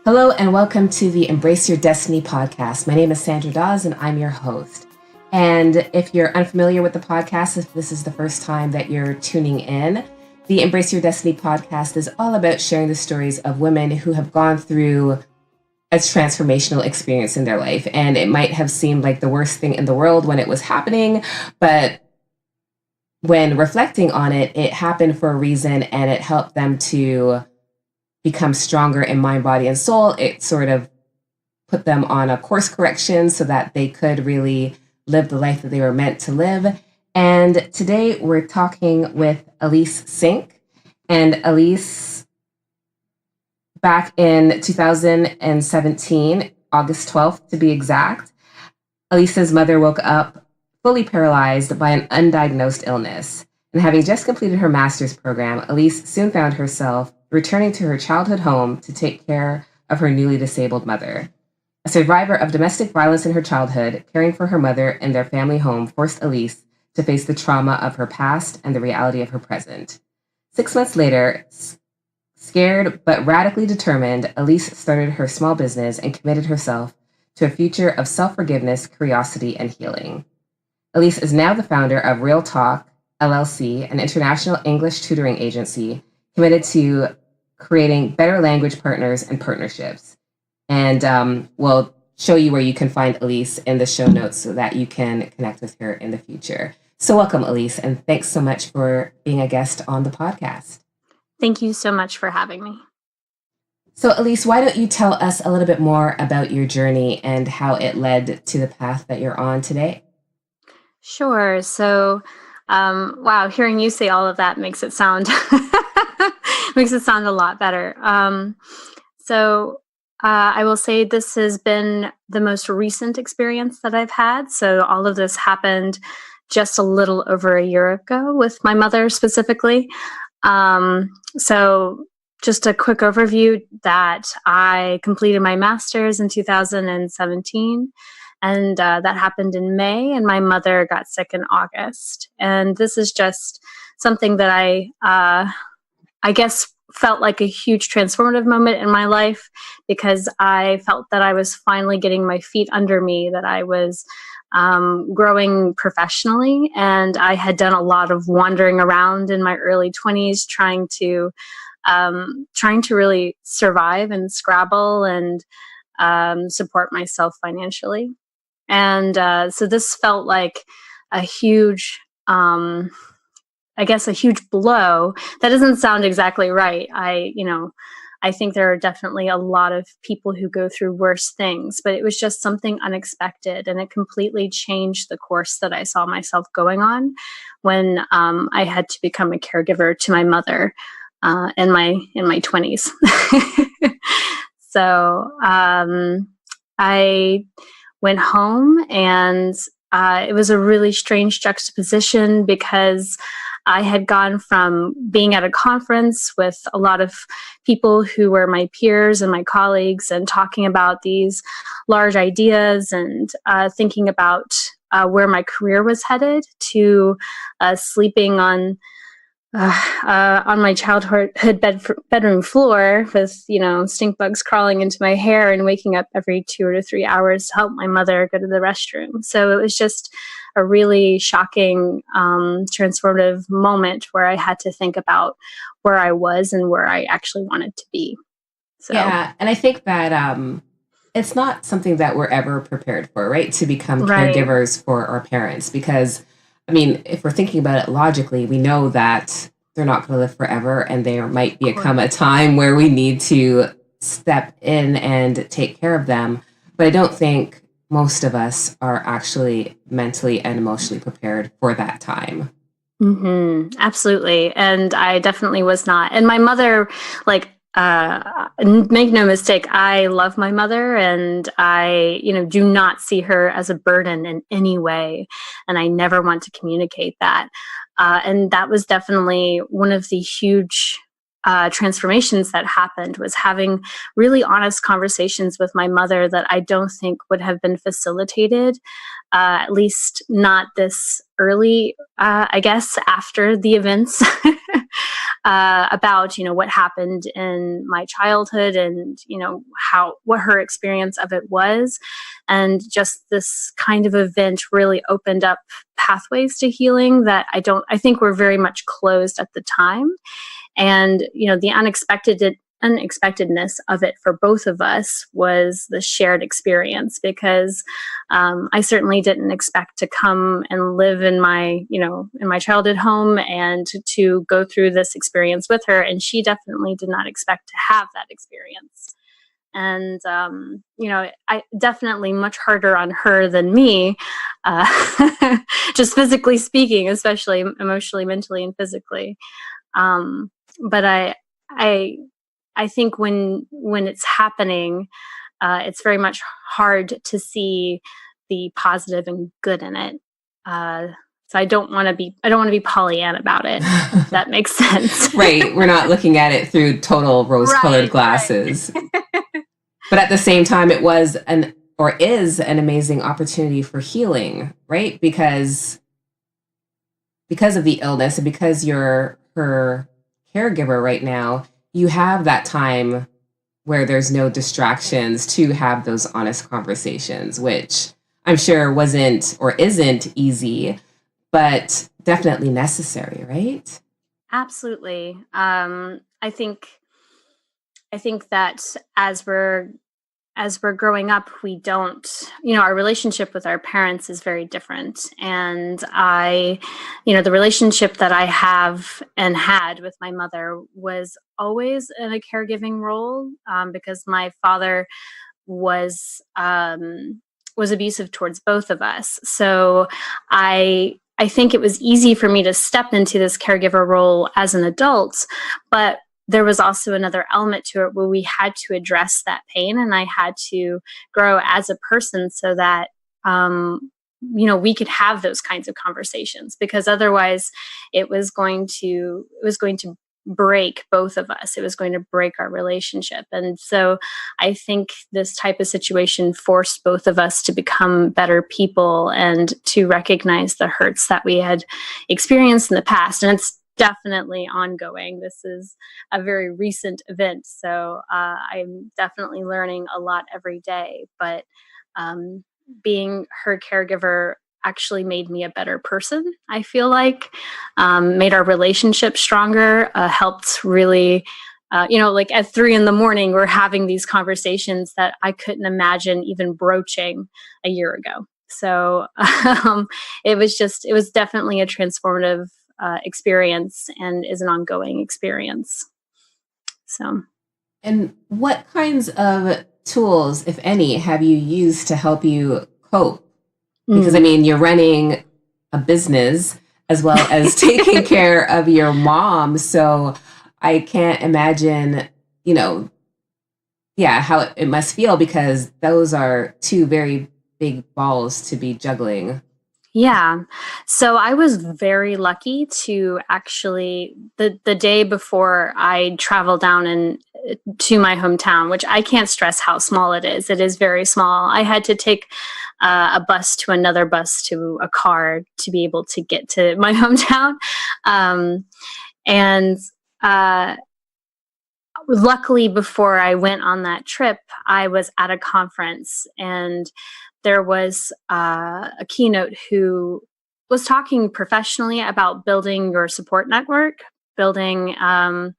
Hello and welcome to the Embrace Your Destiny podcast. My name is Sandra Dawes and I'm your host. And if you're unfamiliar with the podcast, if this is the first time that you're tuning in, the Embrace Your Destiny podcast is all about sharing the stories of women who have gone through a transformational experience in their life. And it might have seemed like the worst thing in the world when it was happening, but when reflecting on it, it happened for a reason and it helped them to become stronger in mind, body, and soul. It sort of put them on a course correction so that they could really live the life that they were meant to live. And today we're talking with Alys Sink. And Alys, back in 2017, August 12th to be exact, Alys's mother woke up fully paralyzed by an undiagnosed illness. And having just completed her master's program, Alys soon found herself returning to her childhood home to take care of her newly disabled mother. A survivor of domestic violence in her childhood, caring for her mother in their family home forced Alys to face the trauma of her past and the reality of her present. 6 months later, scared but radically determined, Alys started her small business and committed herself to a future of self-forgiveness, curiosity, and healing. Alys is now the founder of Real Talk, LLC, an international English tutoring agency committed to creating better language partners and partnerships. And we'll show you where you can find Alys in the show notes so that you can connect with her in the future. So welcome, Alys, and thanks so much for being a guest on the podcast. Thank you so much for having me. So Alys, why don't you tell us a little bit more about your journey and how it led to the path that you're on today? Sure. So, wow, hearing you say all of that makes it sound a lot better. I will say this has been the most recent experience that I've had. So all of this happened just a little over a year ago with my mother specifically. So just a quick overview that I completed my master's in 2017. And that happened in May, and my mother got sick in August. And this is just something that I guess felt like a huge transformative moment in my life because I felt that I was finally getting my feet under me, that I was growing professionally. And I had done a lot of wandering around in my early 20s, trying to really survive and scrabble and support myself financially. And so this felt like a huge, a huge blow. That doesn't sound exactly right. I think there are definitely a lot of people who go through worse things, but it was just something unexpected, and it completely changed the course that I saw myself going on when I had to become a caregiver to my mother in my 20s. So I went home, and it was a really strange juxtaposition because I had gone from being at a conference with a lot of people who were my peers and my colleagues and talking about these large ideas and thinking about where my career was headed to sleeping on my childhood bedroom floor with, stink bugs crawling into my hair and waking up every 2 to 3 hours to help my mother go to the restroom. So it was just a really shocking, transformative moment where I had to think about where I was and where I actually wanted to be. So. Yeah, and I think that it's not something that we're ever prepared for, right? To become caregivers for our parents, because if we're thinking about it logically, we know that they're not going to live forever, and there might come a time where we need to step in and take care of them. But I don't think most of us are actually mentally and emotionally prepared for that time. Mm-hmm. Absolutely. And I definitely was not. And my mother, make no mistake, I love my mother, and I, do not see her as a burden in any way. And I never want to communicate that. And that was definitely one of the huge transformations that happened, was having really honest conversations with my mother that I don't think would have been facilitated, at least not this early, I guess, after the events. about, what happened in my childhood and, what her experience of it was. And just this kind of event really opened up pathways to healing that I think were very much closed at the time. And, the unexpectedness of it for both of us was the shared experience, because I certainly didn't expect to come and live in my childhood home and to go through this experience with her. And she definitely did not expect to have that experience. And, I definitely much harder on her than me, just physically speaking, especially emotionally, mentally, and physically. But I think when it's happening, it's very much hard to see the positive and good in it. So I don't want to be Pollyanna about it. If that makes sense. Right. We're not looking at it through total rose-colored glasses. Right. But at the same time, it was is an amazing opportunity for healing, right? Because of the illness and because you're her caregiver right now, you have that time where there's no distractions to have those honest conversations, which I'm sure wasn't or isn't easy, but definitely necessary, right? Absolutely. I think that as we're growing up, we don't, our relationship with our parents is very different. And the relationship that I have and had with my mother was always in a caregiving role, because my father was abusive towards both of us. So I think it was easy for me to step into this caregiver role as an adult, but there was also another element to it where we had to address that pain, and I had to grow as a person so that, we could have those kinds of conversations, because otherwise it was going to break both of us. It was going to break our relationship. And so I think this type of situation forced both of us to become better people and to recognize the hurts that we had experienced in the past. And it's definitely ongoing. This is a very recent event, so I'm definitely learning a lot every day. But being her caregiver actually made me a better person, I feel like. Made our relationship stronger, helped really, like at 3 a.m, we're having these conversations that I couldn't imagine even broaching a year ago. So it was definitely a transformative experience, and is an ongoing experience. So. And what kinds of tools, if any, have you used to help you cope? Because, you're running a business as well as taking care of your mom. So I can't imagine, how it must feel, because those are 2 very big balls to be juggling. Yeah. So I was very lucky to actually, the day before I traveled down to my hometown, which I can't stress how small it is. It is very small. I had to take a bus to another bus to a car to be able to get to my hometown. Luckily, before I went on that trip, I was at a conference, and there was a keynote who was talking professionally about building your support network, building a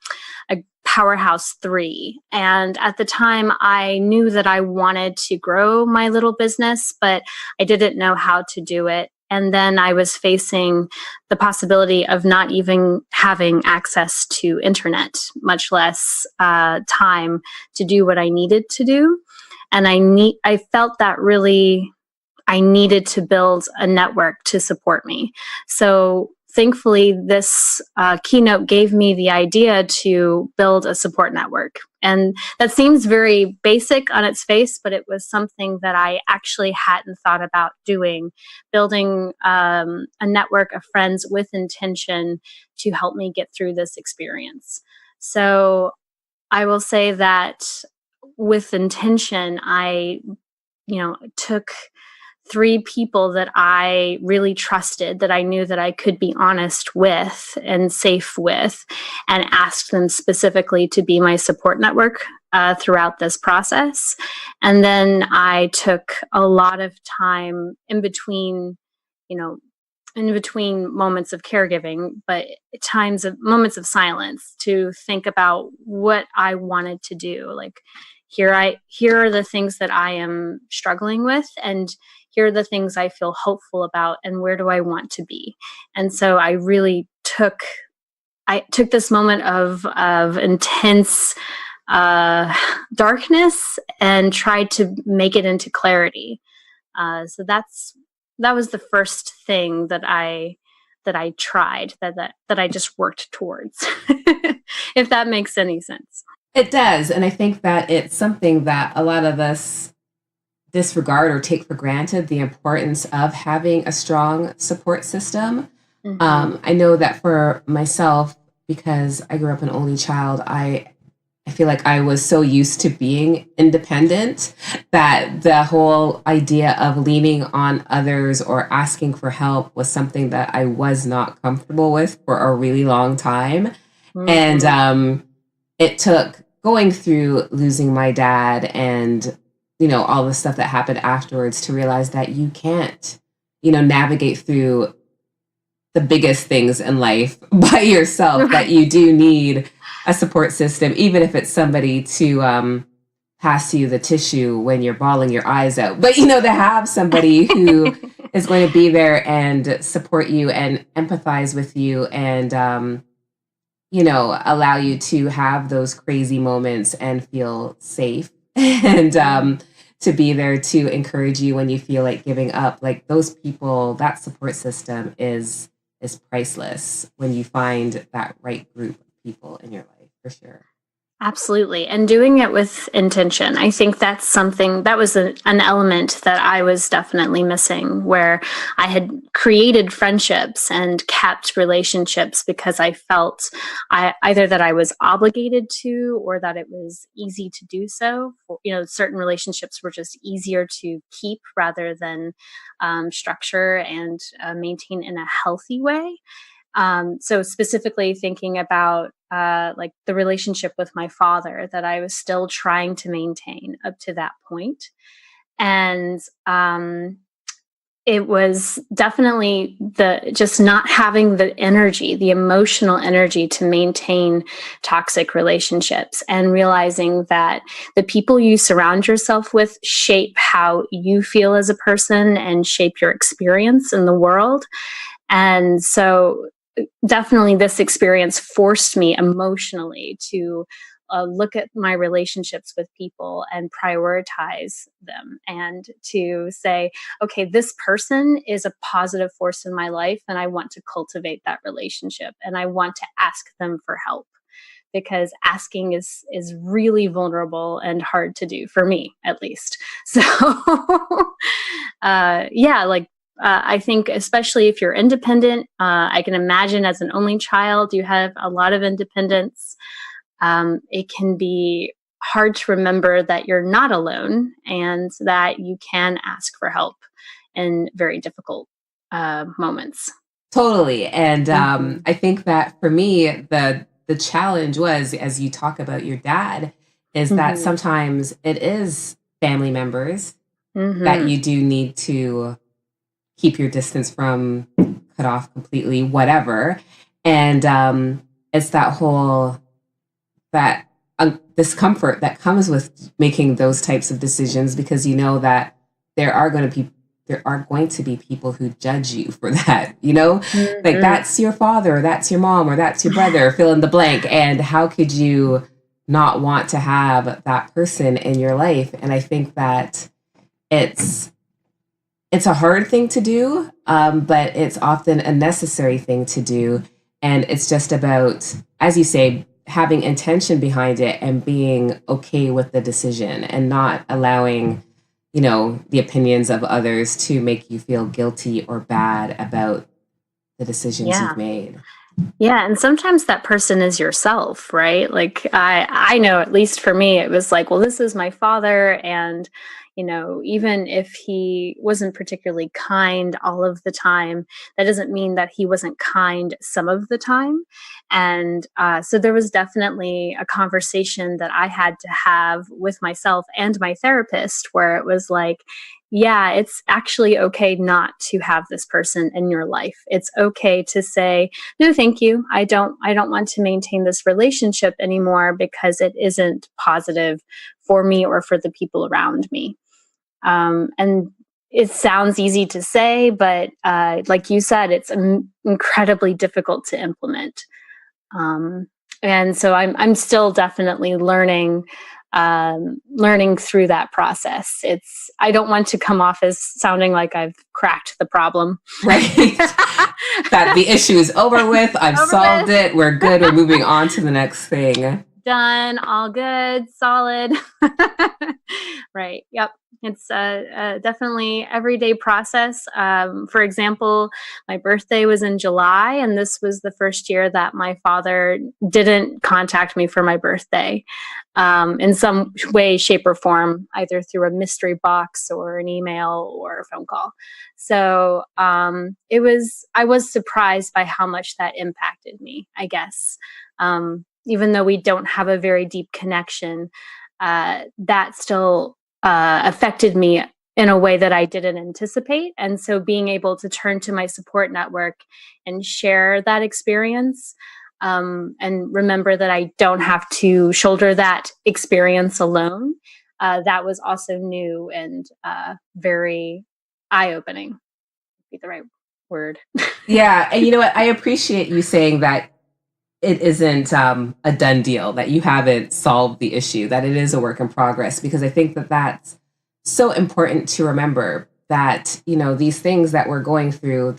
Powerhouse 3. And at the time, I knew that I wanted to grow my little business, but I didn't know how to do it. And then I was facing the possibility of not even having access to internet, much less time to do what I needed to do. And I felt that really I needed to build a network to support me. So thankfully, this keynote gave me the idea to build a support network. And that seems very basic on its face, but it was something that I actually hadn't thought about doing, building a network of friends with intention to help me get through this experience. So I will say that with intention, I took 3 people that I really trusted, that I knew that I could be honest with and safe with, and asked them specifically to be my support network throughout this process. And then I took a lot of time in between, you know, in between moments of caregiving, but moments of silence to think about what I wanted to do. Like, here are the things that I am struggling with, and here are the things I feel hopeful about, and where do I want to be. And so I really took this moment of intense darkness and tried to make it into clarity. So that was the first thing that I tried, that I just worked towards. If that makes any sense. It does. And I think that it's something that a lot of us disregard or take for granted, the importance of having a strong support system. Mm-hmm. I know that for myself, because I grew up an only child, I feel like I was so used to being independent that the whole idea of leaning on others or asking for help was something that I was not comfortable with for a really long time. Mm-hmm. And it took going through losing my dad and, all the stuff that happened afterwards to realize that you can't, navigate through the biggest things in life by yourself, that you do need a support system, even if it's somebody to pass you the tissue when you're bawling your eyes out. But, to have somebody who is going to be there and support you and empathize with you and, allow you to have those crazy moments and feel safe and to be there to encourage you when you feel like giving up. Like, those people, that support system is priceless when you find that right group of people in your life, for sure. Absolutely. And doing it with intention. I think that's something that was an element that I was definitely missing, where I had created friendships and kept relationships because I felt either that I was obligated to, or that it was easy to do so. Certain relationships were just easier to keep rather than structure and maintain in a healthy way. So specifically thinking about like the relationship with my father that I was still trying to maintain up to that point. And it was definitely just not having the energy, the emotional energy to maintain toxic relationships, and realizing that the people you surround yourself with shape how you feel as a person and shape your experience in the world. And so definitely this experience forced me emotionally to look at my relationships with people and prioritize them, and to say, okay, this person is a positive force in my life, and I want to cultivate that relationship, and I want to ask them for help, because asking is really vulnerable and hard to do, for me at least. So I think especially if you're independent, I can imagine as an only child, you have a lot of independence. It can be hard to remember that you're not alone and that you can ask for help in very difficult moments. Totally. And I think that for me, the challenge was, as you talk about your dad, is that sometimes it is family members that you do need to keep your distance from, cut off completely, whatever. And it's that whole, that discomfort that comes with making those types of decisions, because you know that there are going to be people who judge you for that, like, that's your father, or that's your mom, or that's your brother, fill in the blank. And how could you not want to have that person in your life? And I think that it's a hard thing to do, but it's often a necessary thing to do. And it's just about, as you say, having intention behind it and being okay with the decision, and not allowing, the opinions of others to make you feel guilty or bad about the decisions you've made. Yeah. And sometimes that person is yourself, right? Like I know, at least for me, it was like, well, this is my father, and Even if he wasn't particularly kind all of the time, that doesn't mean that he wasn't kind some of the time. And so there was definitely a conversation that I had to have with myself and my therapist where it was like, yeah, it's actually okay not to have this person in your life. It's okay to say, no, thank you. I don't want to maintain this relationship anymore because it isn't positive for me or for the people around me. And it sounds easy to say, but like you said, it's incredibly difficult to implement. And so I'm still definitely learning through that process. I don't want to come off as sounding like I've cracked the problem. Right. That the issue is over with. I've solved it. We're good. We're moving on to the next thing. Done. All good. Solid. Right. Yep. It's definitely everyday process. For example, my birthday was in July, and this was the first year that my father didn't contact me for my birthday in some way, shape, or form, either through a mystery box or an email or a phone call. So I was surprised by how much that impacted me, I guess. Even though we don't have a very deep connection, that still affected me in a way that I didn't anticipate. And so being able to turn to my support network and share that experience, and remember that I don't have to shoulder that experience alone, that was also new and very eye-opening, would be the right word. Yeah. And you know what? I appreciate you saying that it isn't a done deal, that you haven't solved the issue, that it is a work in progress, because I think that that's so important to remember that, these things that we're going through,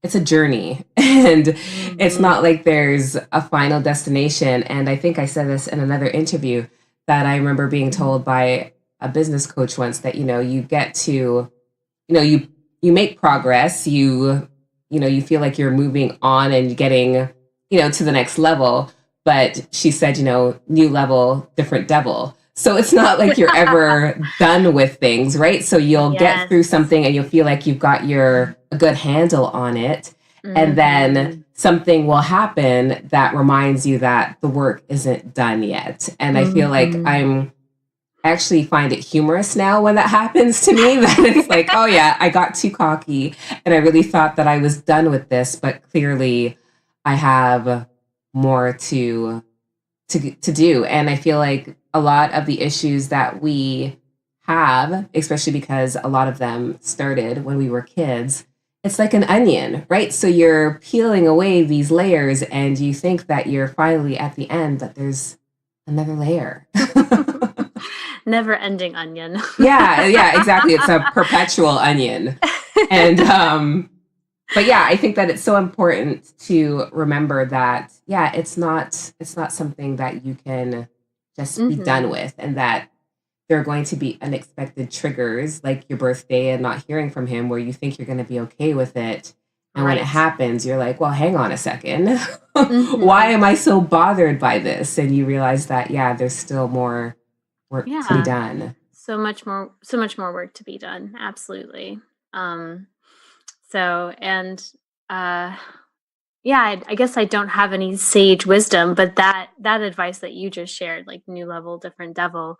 it's a journey and it's not like there's a final destination. And I think I said this in another interview that I remember being told by a business coach once that, you get to, you make progress, you feel like you're moving on and getting to the next level. But she said, new level, different devil. So it's not like you're ever done with things, right? So you'll get through something and you'll feel like you've got a good handle on it. Mm-hmm. And then something will happen that reminds you that the work isn't done yet. And I feel like I actually find it humorous now when that happens to me, that it's like, oh yeah, I got too cocky and I really thought that I was done with this, but clearly I have more to do. And I feel like a lot of the issues that we have, especially because a lot of them started when we were kids, it's like an onion, right? So you're peeling away these layers and you think that you're finally at the end, but there's another layer. Never ending onion. Yeah, exactly. It's a perpetual onion. And but yeah, I think that it's so important to remember that, it's not something that you can just be done with, and that there are going to be unexpected triggers like your birthday and not hearing from him where you think you're going to be okay with it. And when it happens, you're like, well, hang on a second. Why am I so bothered by this? And you realize that, there's still more work to be done. So much more work to be done. Absolutely. I guess I don't have any sage wisdom, but that advice that you just shared, like new level, different devil,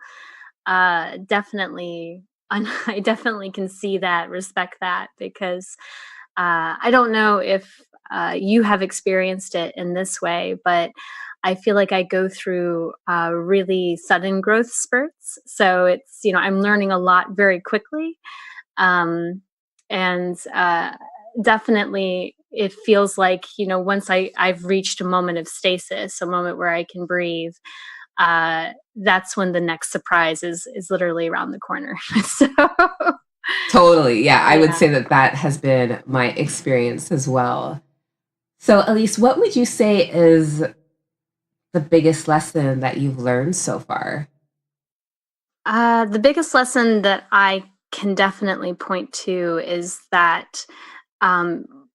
definitely, I definitely can see that, respect that, because I don't know if you have experienced it in this way, but I feel like I go through really sudden growth spurts. So it's, I'm learning a lot very quickly. And definitely it feels like, once I've reached a moment of stasis, a moment where I can breathe, that's when the next surprise is literally around the corner. So totally. Yeah. I would say that has been my experience as well. So Alys, what would you say is the biggest lesson that you've learned so far? The biggest lesson that I can definitely point to is that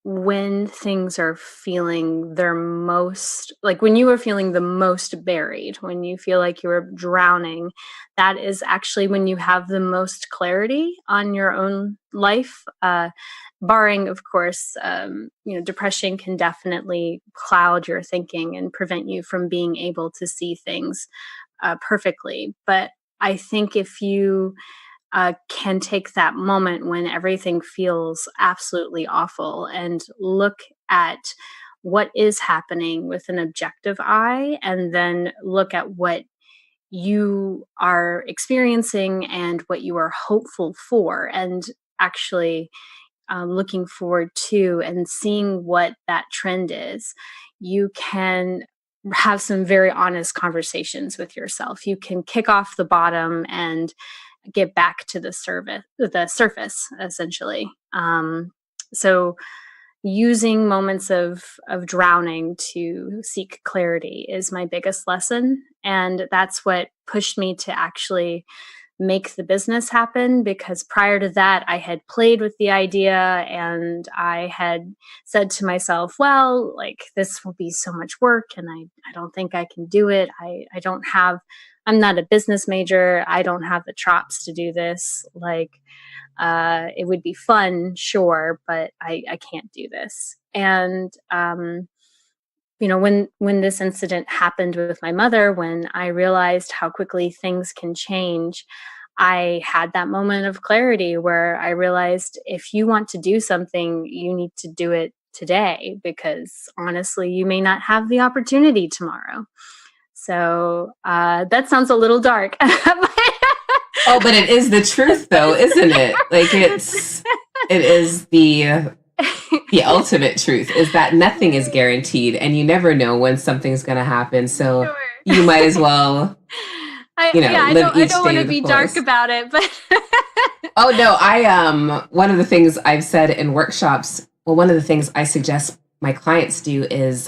when things are feeling their most, like when you are feeling the most buried, when you feel like you're drowning, that is actually when you have the most clarity on your own life. Barring, of course, depression can definitely cloud your thinking and prevent you from being able to see things perfectly. But I think if you can take that moment when everything feels absolutely awful and look at what is happening with an objective eye, and then look at what you are experiencing and what you are hopeful for, and actually looking forward to, and seeing what that trend is, you can have some very honest conversations with yourself. You can kick off the bottom and get back to the surface, essentially. So using moments of drowning to seek clarity is my biggest lesson, and that's what pushed me to actually make the business happen, because prior to that I had played with the idea and I had said to myself, well, like, this will be so much work and I don't think I can do it. I'm not a business major. I don't have the chops to do this. Like, it would be fun, sure, but I can't do this. And when this incident happened with my mother, when I realized how quickly things can change, I had that moment of clarity where I realized, if you want to do something, you need to do it today, because honestly, you may not have the opportunity tomorrow. So that sounds a little dark. Oh, but it is the truth, though, isn't it? Like, it is the ultimate truth, is that nothing is guaranteed and you never know when something's going to happen. So Sure. you might as well, I live each don't day want to to the be dark fullest. about it, but Oh, no, one of the things I've said in workshops, well, one of the things I suggest my clients do is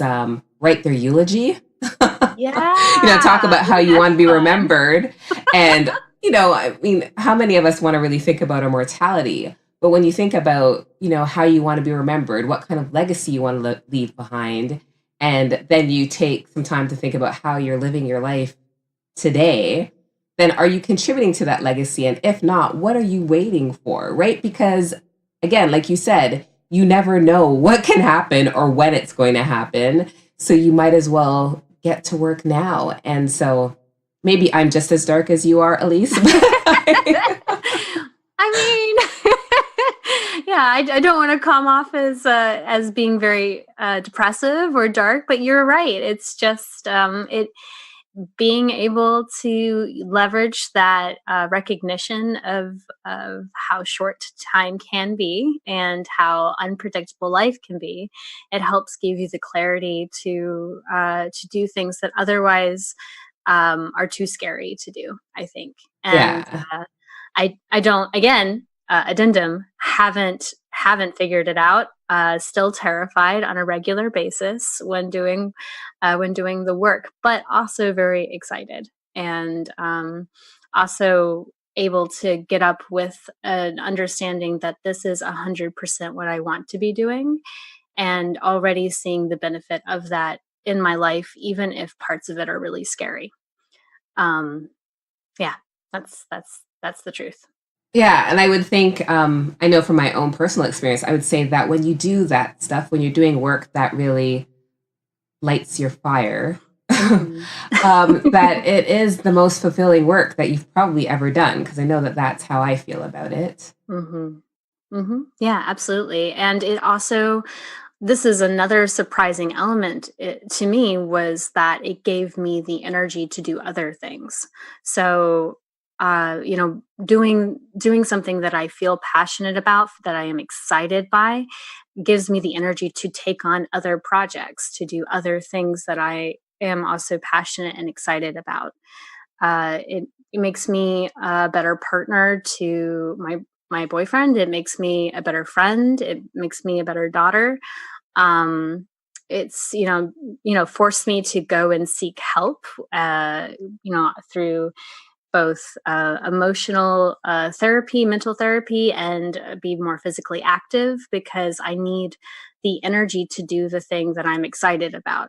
write their eulogy. Talk about how you that's want to be fun. remembered. And, I mean, how many of us want to really think about our mortality? But when you think about, how you want to be remembered, what kind of legacy you want to leave behind, and then you take some time to think about how you're living your life today, then are you contributing to that legacy? And if not, what are you waiting for, right? Because again, like you said, you never know what can happen or when it's going to happen. So you might as well get to work now. And so maybe I'm just as dark as you are, Alys. I mean, yeah, I don't want to come off as being very depressive or dark, but you're right. It's just being able to leverage that recognition of how short time can be and how unpredictable life can be. It helps give you the clarity to do things that otherwise are too scary to do, I think. And Yeah. I don't, again, addendum, haven't figured it out. Still terrified on a regular basis when doing the work, but also very excited, and also able to get up with an understanding that this is 100% what I want to be doing, and already seeing the benefit of that in my life, even if parts of it are really scary. Yeah, that's the truth. Yeah, and I would think, I know from my own personal experience, I would say that when you do that stuff, when you're doing work that really lights your fire, that it is the most fulfilling work that you've probably ever done, because I know that that's how I feel about it. Yeah, absolutely. And it also, this is another surprising element to me, was that it gave me the energy to do other things. So, doing something that I feel passionate about, that I am excited by, gives me the energy to take on other projects, to do other things that I am also passionate and excited about. It makes me a better partner to my boyfriend. It makes me a better friend. It makes me a better daughter. It's forced me to go and seek help. Through both emotional therapy, mental therapy, and be more physically active because I need the energy to do the thing that I'm excited about.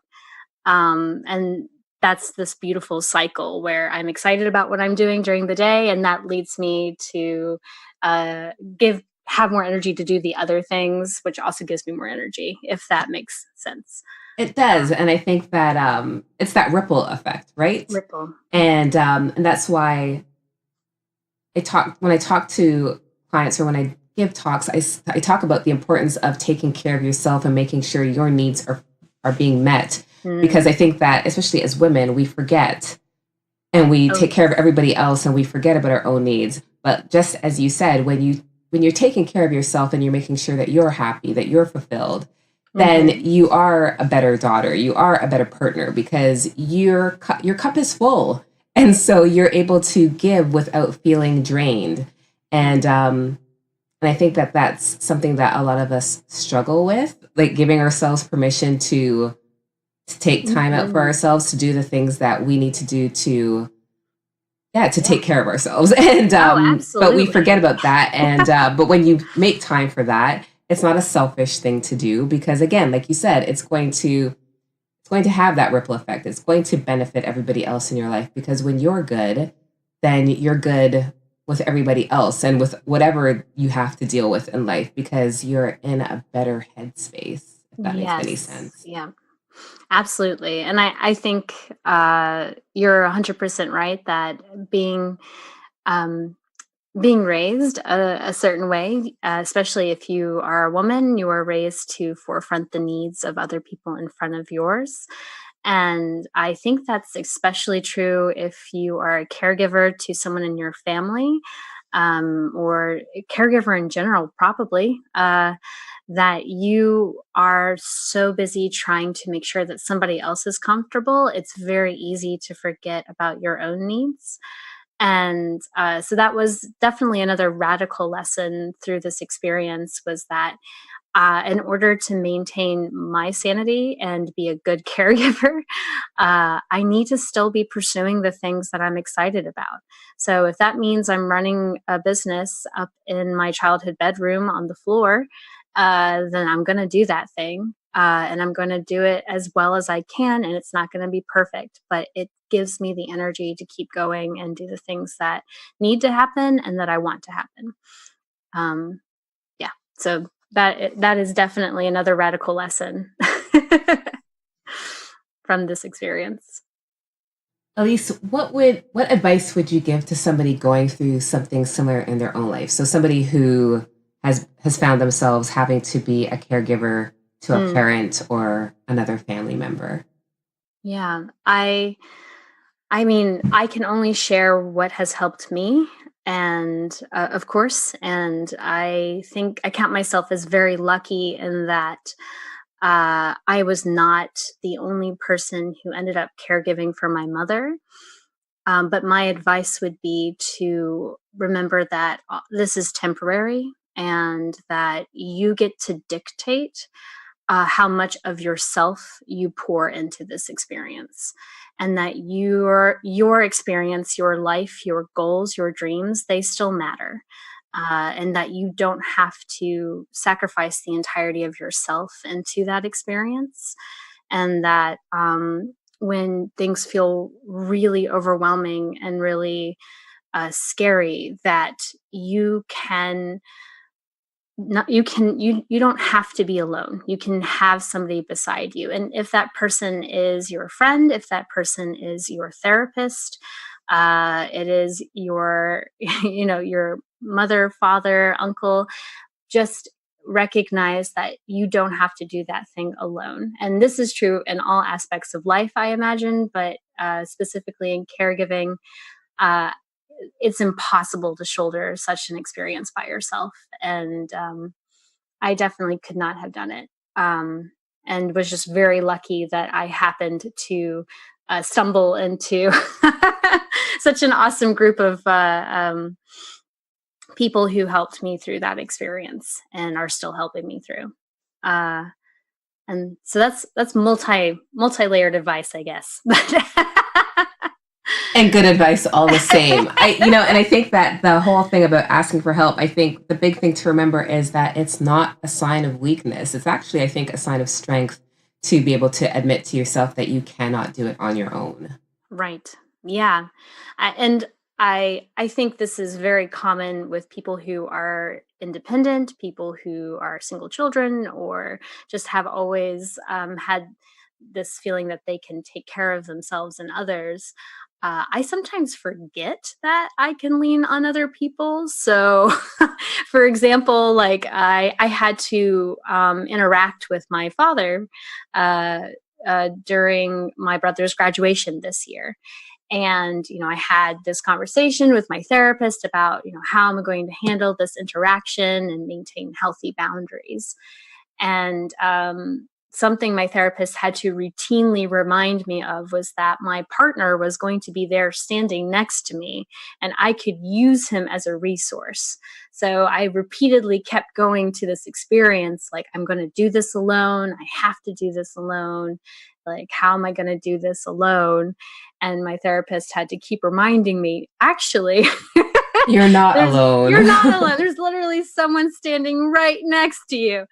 And that's this beautiful cycle where I'm excited about what I'm doing during the day, and that leads me to uh, have more energy to do the other things, which also gives me more energy, if that makes sense. It does, and I think that it's that ripple effect, right? Ripple. And that's why when I talk to clients or when I give talks, I talk about the importance of taking care of yourself and making sure your needs are being met. Because I think that, especially as women, we forget and we take care of everybody else and we forget about our own needs. But just as you said, when you're taking care of yourself and you're making sure that you're happy, that you're fulfilled, then you are a better daughter, you are a better partner because your cup is full. And so you're able to give without feeling drained. And I think that that's something that a lot of us struggle with, like giving ourselves permission to take time out for ourselves, to do the things that we need to do to take care of ourselves. And but we forget about that. And but when you make time for that, it's not a selfish thing to do because, again, like you said, it's going to have that ripple effect. It's going to benefit everybody else in your life because when you're good, then you're good with everybody else and with whatever you have to deal with in life because you're in a better headspace, if that makes any sense. Yeah, absolutely. And I think you're 100% right that being raised a certain way, especially if you are a woman, you are raised to forefront the needs of other people in front of yours. And I think that's especially true if you are a caregiver to someone in your family, or a caregiver in general, probably, that you are so busy trying to make sure that somebody else is comfortable. It's very easy to forget about your own needs. And so that was definitely another radical lesson through this experience was that in order to maintain my sanity and be a good caregiver, I need to still be pursuing the things that I'm excited about. So if that means I'm running a business up in my childhood bedroom on the floor, then I'm going to do that thing. And I'm going to do it as well as I can. And it's not going to be perfect, but it gives me the energy to keep going and do the things that need to happen and that I want to happen. So that is definitely another radical lesson from this experience. Alys, what advice would you give to somebody going through something similar in their own life? So somebody who has found themselves having to be a caregiver to a parent or another family member. Yeah, I mean, I can only share what has helped me, and of course, and I think I count myself as very lucky in that I was not the only person who ended up caregiving for my mother. But my advice would be to remember that this is temporary and that you get to dictate how much of yourself you pour into this experience, and that your experience, your life, your goals, your dreams, they still matter, and that you don't have to sacrifice the entirety of yourself into that experience, and that when things feel really overwhelming and really scary, that you can not you don't have to be alone. You can have somebody beside you, and if that person is your friend, if that person is your therapist, it is your your mother, father, uncle, just recognize that you don't have to do that thing alone. And this is true in all aspects of life, I imagine, but specifically in caregiving, uh, it's impossible to shoulder such an experience by yourself. And I definitely could not have done it. And was just very lucky that I happened to stumble into such an awesome group of people who helped me through that experience and are still helping me through. And so that's multi-layered advice, I guess. And good advice all the same. And I think that the whole thing about asking for help, I think the big thing to remember is that it's not a sign of weakness. It's actually, I think, a sign of strength to be able to admit to yourself that you cannot do it on your own. Right. Yeah. And I think this is very common with people who are independent, people who are single children, or just have always had this feeling that they can take care of themselves and others. I sometimes forget that I can lean on other people. So, for example, like I had to interact with my father during my brother's graduation this year. And, I had this conversation with my therapist about, how am I going to handle this interaction and maintain healthy boundaries. And something my therapist had to routinely remind me of was that my partner was going to be there standing next to me, and I could use him as a resource. So I repeatedly kept going to this experience, like, I'm going to do this alone. I have to do this alone. Like, how am I going to do this alone? And my therapist had to keep reminding me, actually, You're not alone. You're not alone. There's literally someone standing right next to you.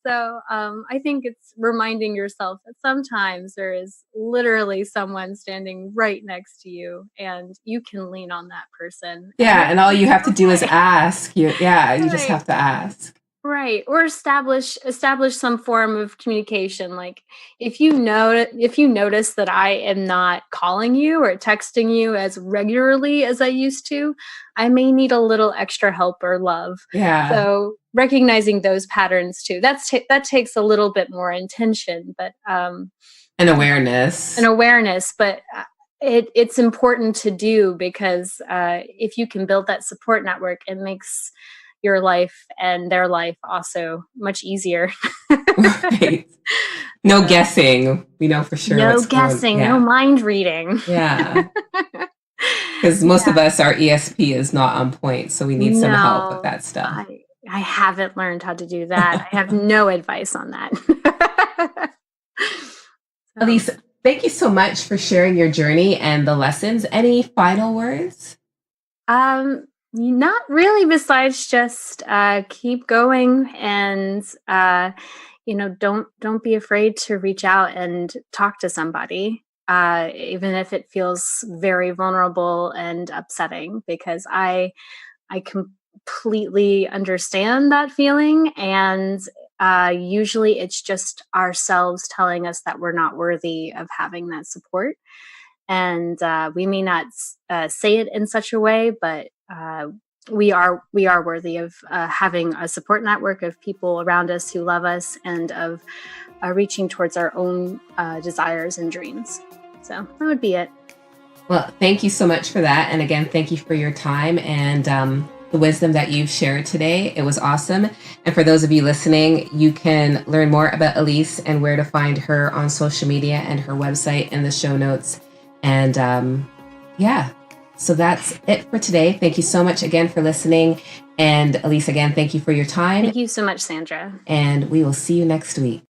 So I think it's reminding yourself that sometimes there is literally someone standing right next to you, and you can lean on that person. Yeah, and all you have to do is ask. You just Right. have to ask. Right. Or establish some form of communication. Like, if you notice that I am not calling you or texting you as regularly as I used to, I may need a little extra help or love. Yeah. So recognizing those patterns too. That takes a little bit more intention, but An awareness. But it's important to do, because if you can build that support network, it makes your life and their life also much easier. Right. No guessing. We know for sure. No guessing. No mind reading. Yeah. Because most of us, our ESP is not on point, so we need some help with that stuff. I haven't learned how to do that. I have no advice on that. Alys, thank you so much for sharing your journey and the lessons. Any final words? Not really, besides just keep going, and don't be afraid to reach out and talk to somebody, even if it feels very vulnerable and upsetting, because I completely understand that feeling, and usually it's just ourselves telling us that we're not worthy of having that support. And we may not say it in such a way, but we are worthy of having a support network of people around us who love us, and of reaching towards our own desires and dreams. So that would be it. Well, thank you so much for that. And again, thank you for your time and the wisdom that you've shared today. It was awesome. And for those of you listening, you can learn more about Alys and where to find her on social media and her website in the show notes. And so that's it for today. Thank you so much again for listening. And Alys, again, thank you for your time. Thank you so much, Sandra. And we will see you next week.